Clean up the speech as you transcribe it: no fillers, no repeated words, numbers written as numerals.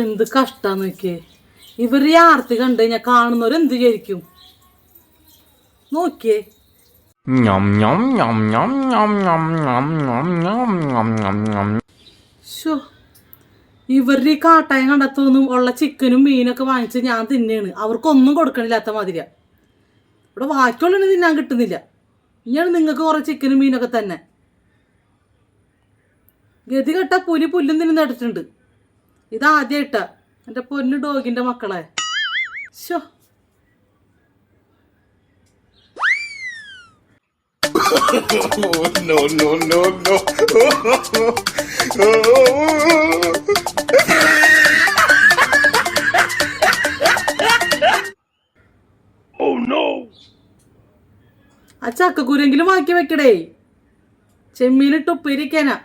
എന്ത് കഷ്ടാന്ന് നോക്കിയേ. ഇവർ ഈ ആർത്തി കണ്ടു കഴിഞ്ഞാൽ കാണുന്നവർ എന്ത് വിചാരിക്കും നോക്കിയേ. ഇവരുടെ ഈ കാട്ടായം കണ്ടെത്തൊന്നും ഉള്ള ചിക്കനും മീനൊക്കെ വാങ്ങിച്ച് ഞാൻ തിന്നെയാണ്. അവർക്കൊന്നും കൊടുക്കണില്ലാത്ത മാതിരിയാ. ഇവിടെ ബാക്കിയുള്ളത് തിന്നാൻ കിട്ടുന്നില്ല. ഇനിയാണ് നിങ്ങൾക്ക് കുറെ ചിക്കനും മീനൊക്കെ തന്നെ. ഗതി കെട്ട പുല്ലും തിന്നു നട്ടിട്ടുണ്ട്. ഇതാദ്യമായിട്ടാ എൻ്റെ പൊന്നു ഡോഗിൻ്റെ മക്കളെ. ശോ, no, no, no, no. Oh no. ആ ചക്കക്കുരെങ്കിലും ബാക്കി വെക്കടേ. ചെമ്മീനിട്ട് ഉപ്പേരിക്കാനാ.